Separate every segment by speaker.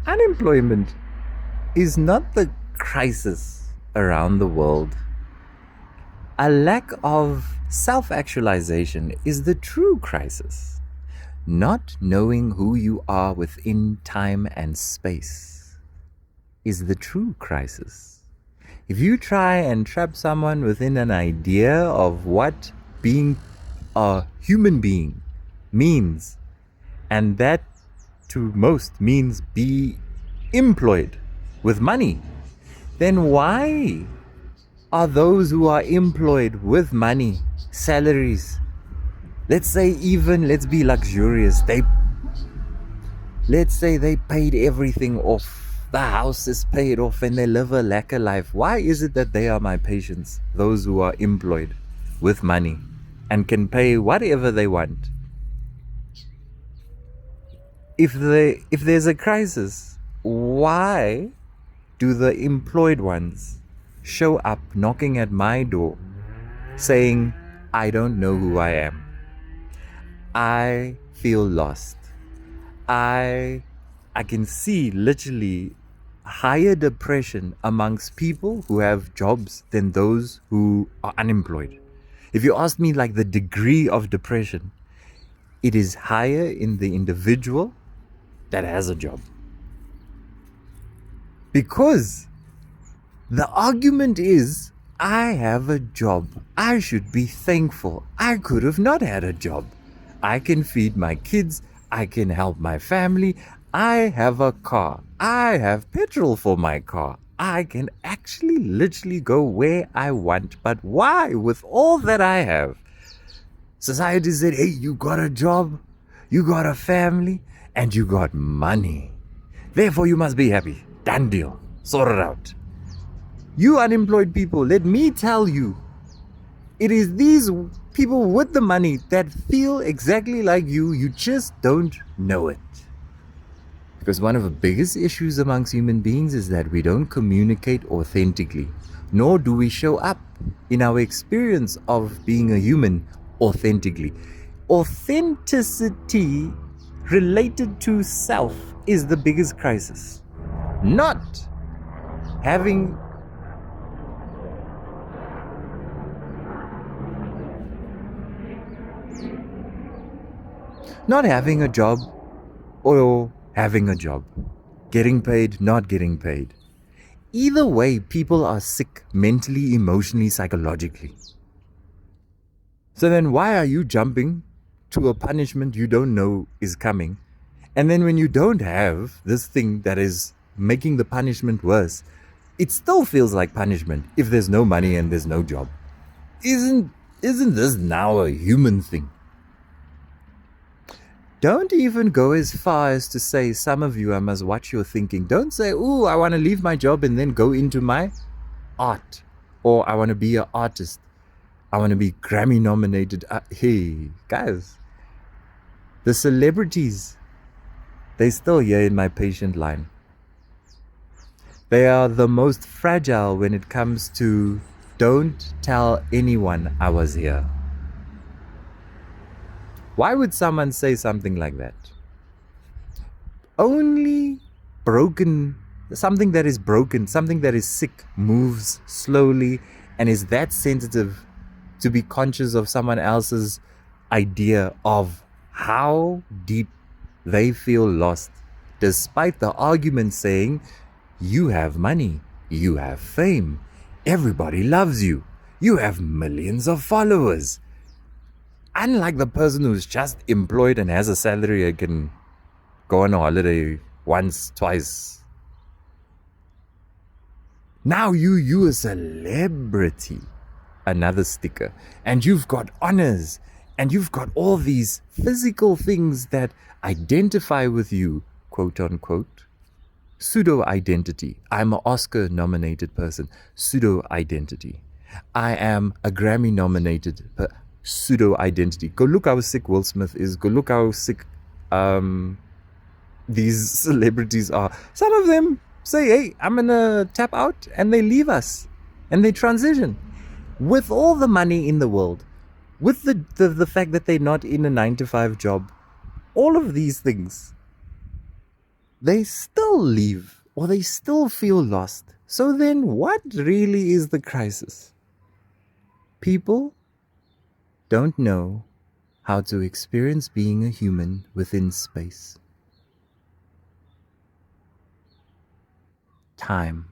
Speaker 1: Unemployment is not the crisis around the world. A lack of self actualization is the true crisis. Not knowing who you are within time and space is the true crisis. If you try and trap someone within an idea of what being a human being means, and that to most means be employed with money, then why are those who are employed with money, salaries, let's say even let's be luxurious, let's say they paid everything off, the house is paid off and they live a lacquer life, why is it that they are my patients, those who are employed with money and can pay whatever they want? If there's a crisis, why do the employed ones show up knocking at my door saying, I don't know who I am, I feel lost, I can see literally higher depression amongst people who have jobs than those who are unemployed? If you ask me, like, the degree of depression, it is higher in the individual that has a job. Because the argument is, I have a job, I should be thankful, I could have not had a job, I can feed my kids, I can help my family, I have a car, I have petrol for my car, I can actually literally go where I want. But why, with all that I have, society said, hey, you got a job, you got a family, and you got money, therefore you must be happy. Done deal. Sort it out. You unemployed people, let me tell you, it is these people with the money that feel exactly like you just don't know it. Because one of the biggest issues amongst human beings is that we don't communicate authentically, nor do we show up in our experience of being a human authentically. Authenticity related to self is the biggest crisis. Not having a job or having a job, getting paid, not getting paid. Either way, people are sick mentally, emotionally, psychologically. So then why are you jumping to a punishment you don't know is coming? And then when you don't have this thing that is making the punishment worse, it still feels like punishment if there's no money and there's no job. Isn't this now a human thing? Don't even go as far as to say, some of you, I must watch your thinking. Don't say, ooh, I want to leave my job and then go into my art. Or I want to be an artist. I want to be Grammy nominated. Hey, guys, the celebrities, they still here in my patient line. They are the most fragile when it comes to don't tell anyone I was here. Why would someone say something like that? Only something that is broken, something that is sick moves slowly and is that sensitive to be conscious of someone else's idea of how deep they feel lost, despite the argument saying, you have money, you have fame, everybody loves you, you have millions of followers. Unlike the person who's just employed and has a salary and can go on a holiday once, twice. Now you a celebrity. Another sticker. And you've got honors. And you've got all these physical things that identify with you, quote unquote. Pseudo-identity. I'm an Oscar-nominated person. Pseudo-identity. I am a Grammy-nominated person. Pseudo-identity. Go look how sick Will Smith is. Go look how sick these celebrities are. Some of them say, hey, I'm gonna tap out, and they leave us and they transition with all the money in the world, with the fact that they're not in a 9-to-5 job, all of these things, they still still leave or they still feel lost. So then what really is the crisis? People don't know how to experience being a human within space. Time.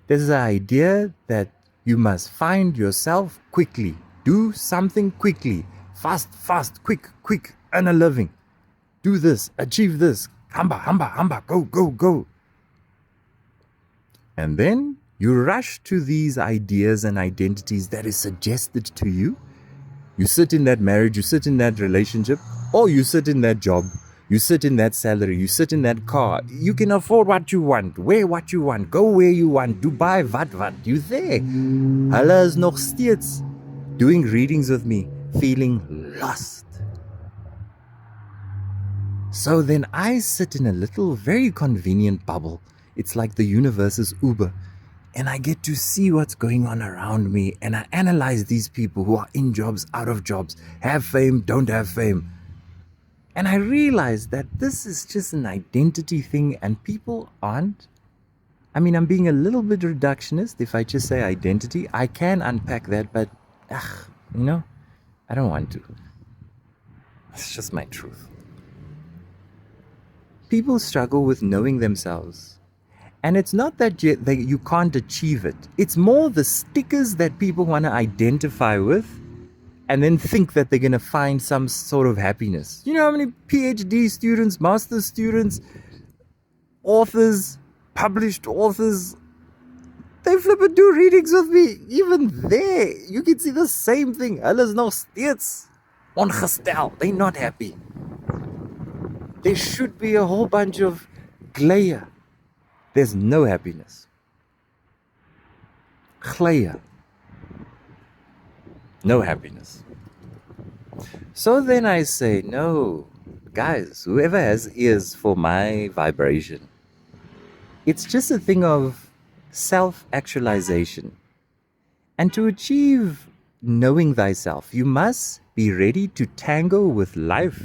Speaker 1: There's the idea that you must find yourself quickly, do something quickly, fast, quick, earn a living, do this, achieve this, hamba, go. And then you rush to these ideas and identities that is suggested to you. You sit in that marriage, you sit in that relationship, or you sit in that job, you sit in that salary, you sit in that car. You can afford what you want, wear what you want, go where you want, Dubai, wat, you there. Hulle is nog steeds doing readings with me, feeling lost. So then I sit in a little, very convenient bubble. It's like the universe's Uber. And I get to see what's going on around me. And I analyze these people who are in jobs, out of jobs, have fame, don't have fame. And I realize that this is just an identity thing and people aren't. I mean, I'm being a little bit reductionist if I just say identity. I can unpack that, but, I don't want to. It's just my truth. People struggle with knowing themselves. And it's not that you can't achieve it. It's more the stickers that people want to identify with and then think that they're going to find some sort of happiness. You know how many PhD students, master's students, authors, published authors, they flip and do readings with me. Even there, you can see the same thing. Hulle is nog steeds ongestel. They're not happy. There should be a whole bunch of glare. There's no happiness. Glare. No happiness. So then I say, no, guys, whoever has ears for my vibration, it's just a thing of self-actualization. And to achieve knowing thyself, you must be ready to tango with life.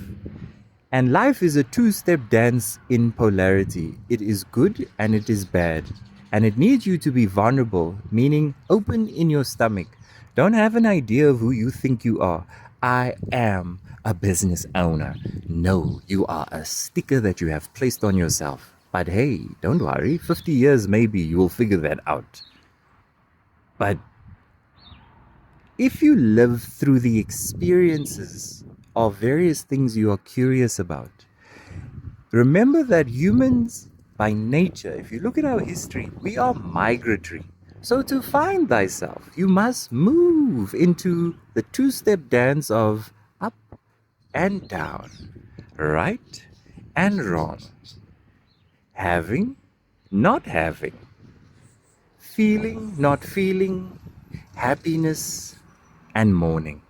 Speaker 1: And life is a two-step dance in polarity. It is good and it is bad. And it needs you to be vulnerable, meaning open in your stomach. Don't have an idea of who you think you are. I am a business owner. No, you are a sticker that you have placed on yourself. But hey, don't worry, 50 years maybe you will figure that out. But if you live through the experiences of various things you are curious about, remember that humans by nature, if you look at our history, we are migratory. So to find thyself, you must move into the two-step dance of up and down, right and wrong, having, not having, feeling, not feeling, happiness and mourning.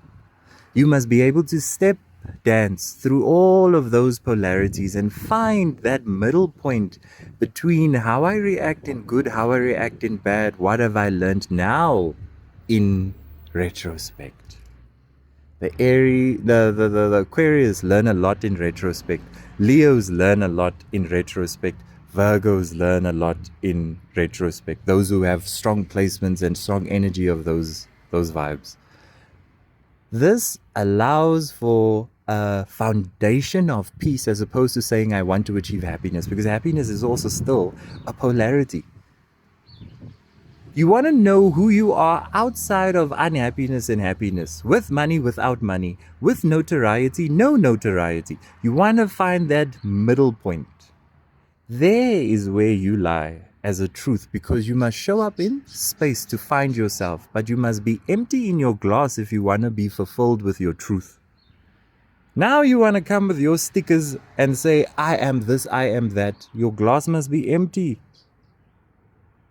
Speaker 1: You must be able to dance through all of those polarities and find that middle point between how I react in good, how I react in bad, what have I learned now in retrospect. The Aquarius learn a lot in retrospect. Leos learn a lot in retrospect. Virgos learn a lot in retrospect. Those who have strong placements and strong energy of those vibes. This allows for a foundation of peace as opposed to saying I want to achieve happiness, because happiness is also still a polarity. You want to know who you are outside of unhappiness and happiness, with money, without money, with notoriety, no notoriety. You want to find that middle point. There is where you lie as a truth, because you must show up in space to find yourself, but you must be empty in your glass if you want to be fulfilled with your truth. Now you want to come with your stickers and say, I am this, I am that. Your glass must be empty.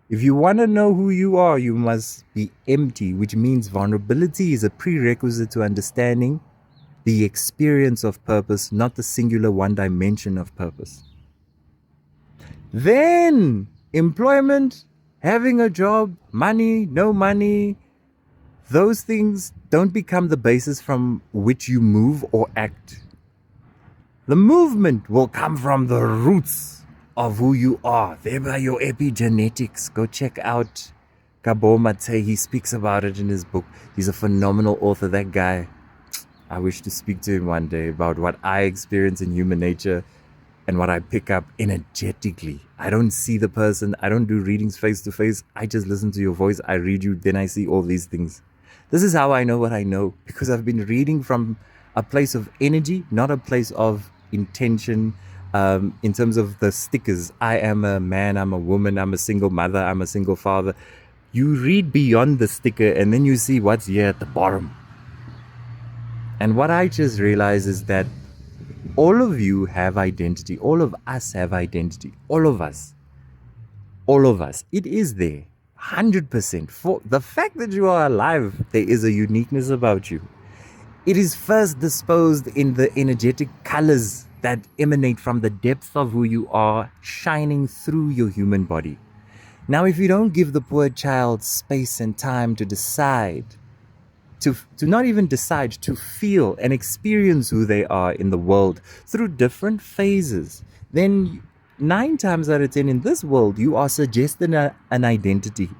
Speaker 1: If you want to know who you are, you must be empty, which means vulnerability is a prerequisite to understanding the experience of purpose, not the singular one dimension of purpose. Then employment, having a job, money, no money, those things don't become the basis from which you move or act. The movement will come from the roots of who you are. They're by your epigenetics. Go check out Gabor Mate. He speaks about it in his book. He's a phenomenal author. That guy, I wish to speak to him one day about what I experience in human nature and what I pick up energetically. I don't see the person. I don't do readings face to face. I just listen to your voice. I read you. Then I see all these things. This is how I know what I know, because I've been reading from a place of energy, not a place of intention. In terms of the stickers, I am a man, I'm a woman, I'm a single mother, I'm a single father. You read beyond the sticker and then you see what's here at the bottom. And what I just realized is that all of you have identity. All of us have identity. All of us. All of us. It is there. 100%. For the fact that you are alive, there is a uniqueness about you. It is first disposed in the energetic colors that emanate from the depth of who you are, shining through your human body. Now, if you don't give the poor child space and time to decide, to not even decide, to feel and experience who they are in the world through different phases, then 9 times out of 10 in this world, you are suggesting an identity.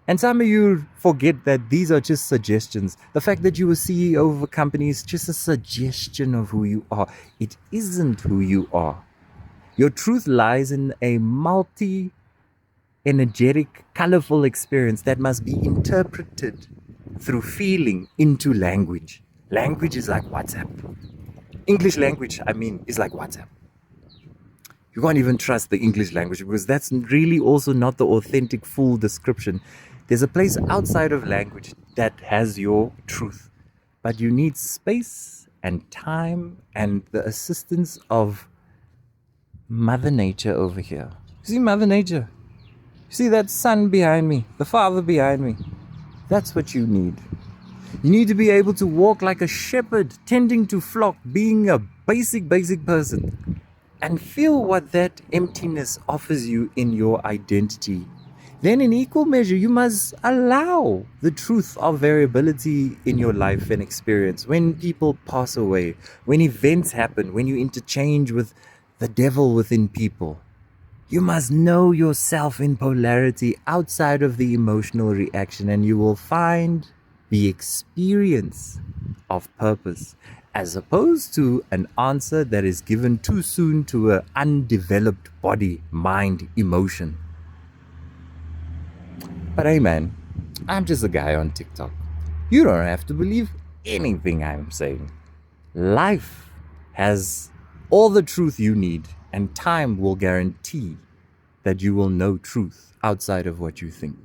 Speaker 1: And some of you forget that these are just suggestions. The fact that you are CEO of a company is just a suggestion of who you are. It isn't who you are. Your truth lies in a multi-energetic, colorful experience that must be interpreted through feeling into language. Language is like WhatsApp. English language, is like WhatsApp. You can't even trust the English language because that's really also not the authentic, full description. There's a place outside of language that has your truth, but you need space and time and the assistance of Mother Nature over here. You see Mother Nature? You see that sun behind me, the Father behind me? That's what you need. You need to be able to walk like a shepherd, tending to flock, being a basic person, and feel what that emptiness offers you in your identity. Then in equal measure, you must allow the truth of variability in your life and experience. When people pass away, when events happen, when you interchange with the devil within people, you must know yourself in polarity outside of the emotional reaction, and you will find the experience of purpose, as opposed to an answer that is given too soon to an undeveloped body, mind, emotion. But hey man, I'm just a guy on TikTok. You don't have to believe anything I'm saying. Life has all the truth you need, and time will guarantee that you will know truth outside of what you think.